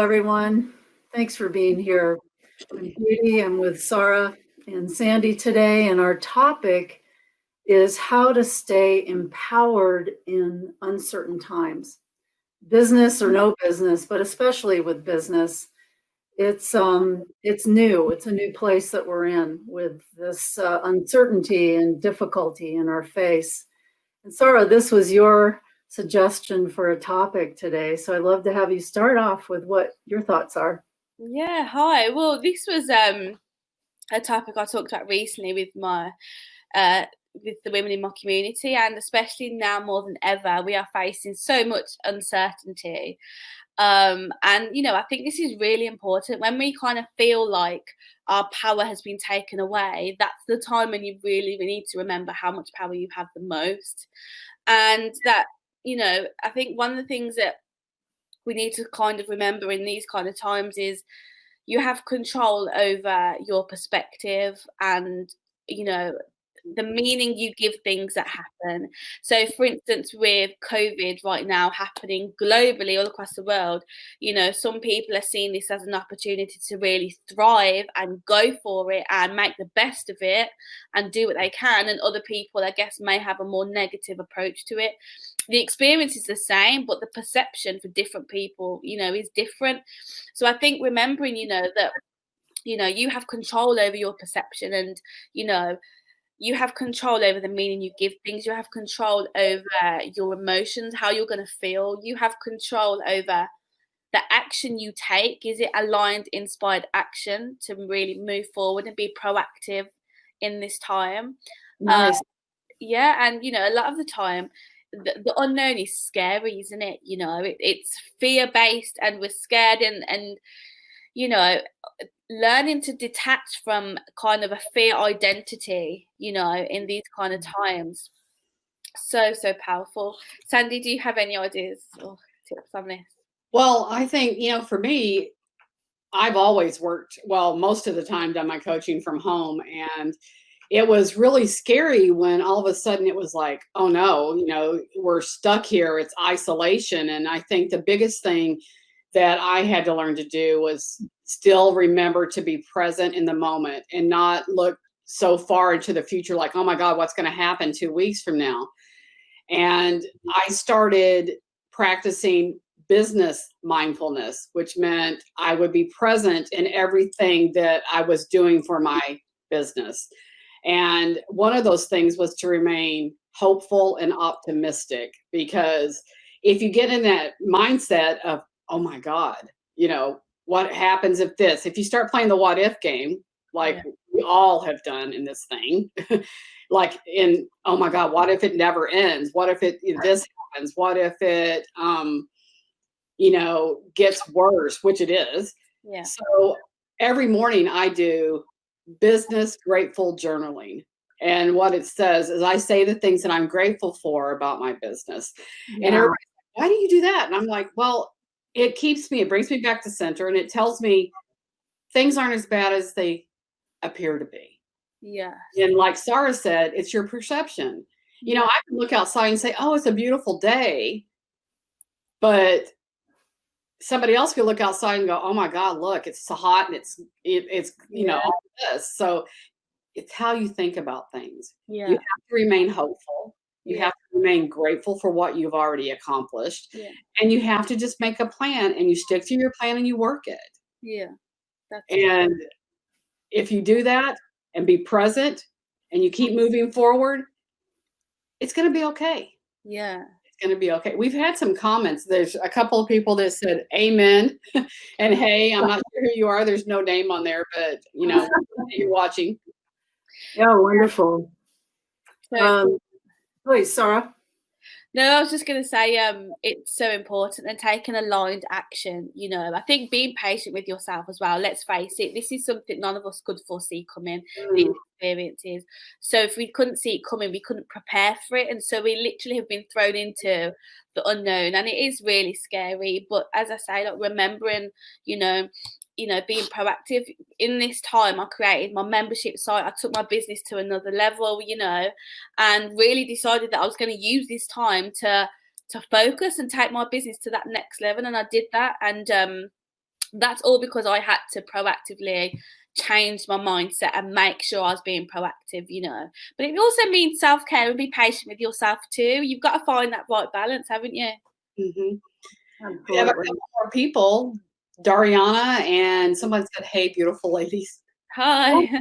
everyone. Thanks for being here. I'm Judy. I'm with Sara and Sandy today, and our topic is how to stay empowered in uncertain times. Business or no business, but especially with business, it's new. It's a new place that we're in with this uncertainty and difficulty in our face. And Sara, this was your suggestion for a topic today. So I'd love to have you start off with what your thoughts are. Yeah, hi. Well, this was a topic I talked about recently with my with the women in my community, and especially now more than ever, we are facing so much uncertainty. And I think this is really important when we kind of feel like our power has been taken away. That's the time when you really need to remember how much power you have the most, and that I think one of the things that we need to kind of remember in these kind of times is you have control over your perspective and the meaning you give things that happen. So for instance, with COVID right now happening globally all across the world, some people are seeing this as an opportunity to really thrive and go for it and make the best of it and do what they can, and other people, I guess, may have a more negative approach to it. The experience is the same, but the perception for different people is different. So I think remembering that you have control over your perception, and you have control over the meaning you give things. You have control over your emotions, how you're going to feel. You have control over the action you take. Is it aligned, inspired action to really move forward and be proactive in this time? Nice. Yeah, and a lot of the time, the unknown is scary, isn't it? It's fear-based, and we're scared, and learning to detach from kind of a fear identity, in these kind of times. So powerful. Sandy, do you have any ideas or tips on this? Well, I think, for me, I've always worked, well, most of the time done my coaching from home. And it was really scary when all of a sudden it was like, oh no, we're stuck here. It's isolation. And I think the biggest thing that I had to learn to do was still remember to be present in the moment and not look so far into the future, like, oh my God, what's going to happen 2 weeks from now? And I started practicing business mindfulness, which meant I would be present in everything that I was doing for my business. And one of those things was to remain hopeful and optimistic, because if you get in that mindset of, oh my God, what happens if you start playing the what if game, like we all have done in this thing, like oh my God, what if it never ends? What if this happens? What if it, gets worse, which it is. Yeah. So every morning I do business grateful journaling. And what it says is I say the things that I'm grateful for about my business. Yeah. And everybody's like, why do you do that? And I'm like, well, it brings me back to center, and it tells me things aren't as bad as they appear to be. Yeah. And like Sara said, it's your perception. I can look outside and say, oh, it's a beautiful day. But somebody else could look outside and go, oh my God, look, it's so hot, and it's all this. So it's how you think about things. Yeah. You have to remain hopeful. You have to remain grateful for what you've already accomplished. Yeah. And you have to just make a plan, and you stick to your plan and you work it. Yeah. And if you do that and be present and you keep moving forward, it's going to be okay. Yeah. Going to be okay. We've had some comments. There's a couple of people that said amen and hey. I'm not sure who you are. There's no name on there, but you're watching. Yeah, wonderful. Please, Sara. No, I was just going to say it's so important, and taking aligned action. I think being patient with yourself as well. Let's face it, this is something none of us could foresee coming, these experiences. So if we couldn't see it coming, we couldn't prepare for it. And so we literally have been thrown into the unknown, and it is really scary. But as I say, like remembering, being proactive in this time. I created my membership site. I took my business to another level, and really decided that I was going to use this time to focus and take my business to that next level. And I did that. And that's all because I had to proactively change my mindset and make sure I was being proactive, you know. But it also means self-care and be patient with yourself too. You've got to find that right balance, haven't you? Mm-hmm. We have a Absolutely. couple more people, Dariana, and someone said, "Hey, beautiful ladies." Hi.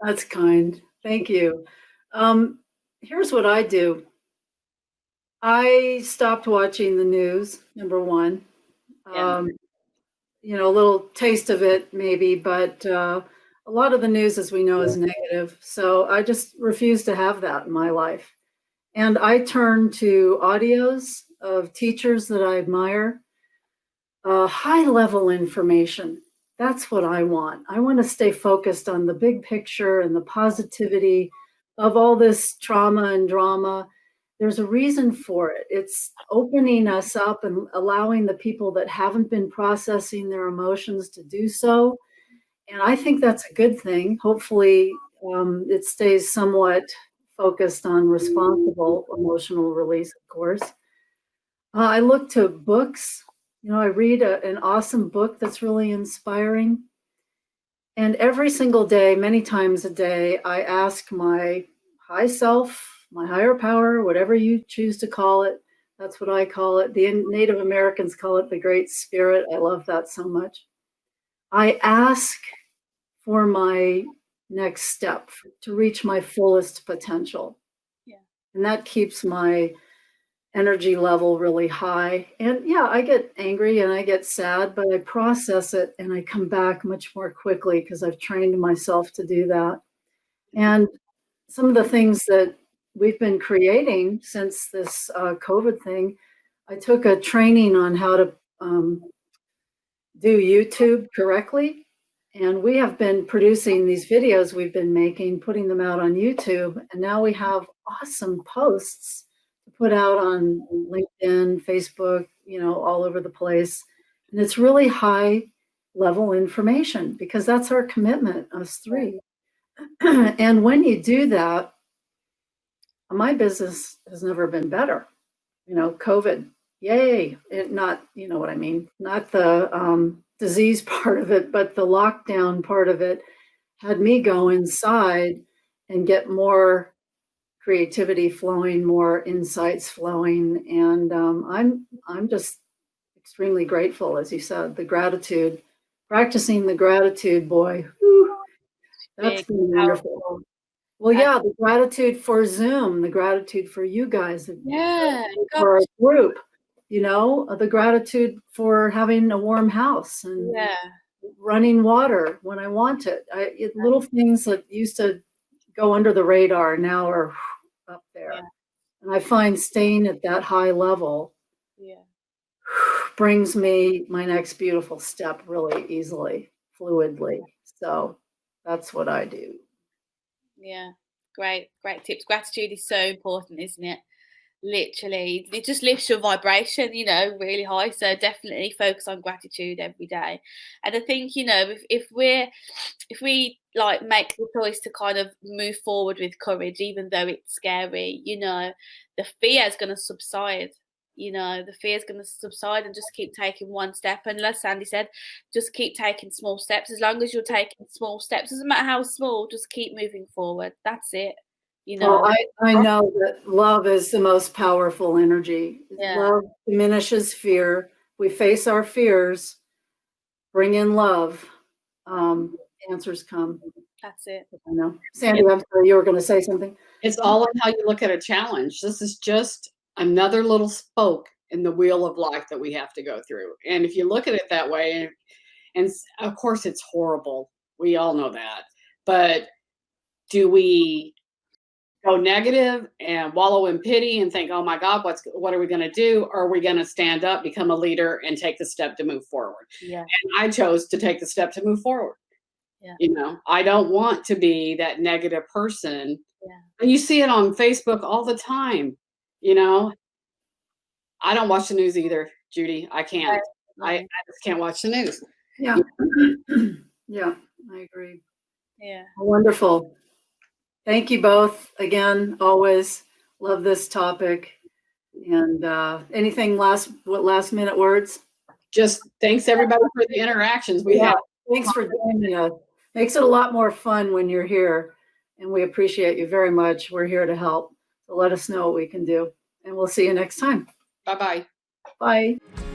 That's kind. Thank you. Here's what I do. I stopped watching the news, number one. Yeah. A little taste of it maybe, but a lot of the news, as we know, is negative. So I just refuse to have that in my life. And I turn to audios of teachers that I admire, high level information. That's what I want. I want to stay focused on the big picture and the positivity of all this trauma and drama. There's a reason for it. It's opening us up and allowing the people that haven't been processing their emotions to do so. And I think that's a good thing. Hopefully, it stays somewhat focused on responsible emotional release, of course. I look to books. I read an awesome book that's really inspiring. And every single day, many times a day, I ask my high self, my higher power, whatever you choose to call it. That's what I call it. The Native Americans call it the Great Spirit. I love that so much. I ask for my next step to reach my fullest potential. Yeah. And that keeps my energy level really high. And yeah, I get angry and I get sad, but I process it and I come back much more quickly because I've trained myself to do that. And some of the things that we've been creating since this COVID thing, I took a training on how to do YouTube correctly. And we have been producing these videos we've been making, putting them out on YouTube. And now we have awesome posts to put out on LinkedIn, Facebook, all over the place. And it's really high level information because that's our commitment, us three. And when you do that, my business has never been better. COVID, yay. Not, you know what I mean? Not the disease part of it, but the lockdown part of it had me go inside and get more creativity flowing, more insights flowing. And I'm just extremely grateful, as you said, the gratitude, practicing the gratitude, boy, whew, that's Big, been powerful. wonderful. Well, yeah, the gratitude for Zoom, the gratitude for you guys, Yeah. for our group, the gratitude for having a warm house and Yeah. running water when I want it. Little things that used to go under the radar now are up there. Yeah. And I find staying at that high level Yeah. brings me my next beautiful step really easily, fluidly. So that's what I do. Yeah. Great tips. Gratitude is so important, isn't it? Literally, it just lifts your vibration, really high. So definitely focus on gratitude every day. And I think, if we like make the choice to kind of move forward with courage, even though it's scary, the fear is going to subside. The fear is going to subside and just keep taking one step. And as Sandy said, just keep taking small steps. As long as you're taking small steps, doesn't matter how small, just keep moving forward. That's it. Well, I know that love is the most powerful energy. Yeah. Love diminishes fear. We face our fears, bring in love. Answers come. That's it. I know. Sandy, I'm sorry, you were going to say something. It's all in how you look at a challenge. This is just another little spoke in the wheel of life that we have to go through. And if you look at it that way, and of course it's horrible. We all know that. But do we go negative and wallow in pity and think, oh my God, what are we going to do? Or are we going to stand up, become a leader, and take the step to move forward? Yeah. And I chose to take the step to move forward. Yeah. I don't want to be that negative person. Yeah. And you see it on Facebook all the time. I don't watch the news either, Judy. I can't. I just can't watch the news. Yeah. Yeah, I agree. Yeah. Wonderful. Thank you both again. Always love this topic. And anything last minute words? just thanks everybody for the interactions we Yeah, had. thanks for joining us. Makes it a lot more fun when you're here, and we appreciate you very much. We're here to help. So let us know what we can do, and we'll see you next time. Bye-bye. Bye.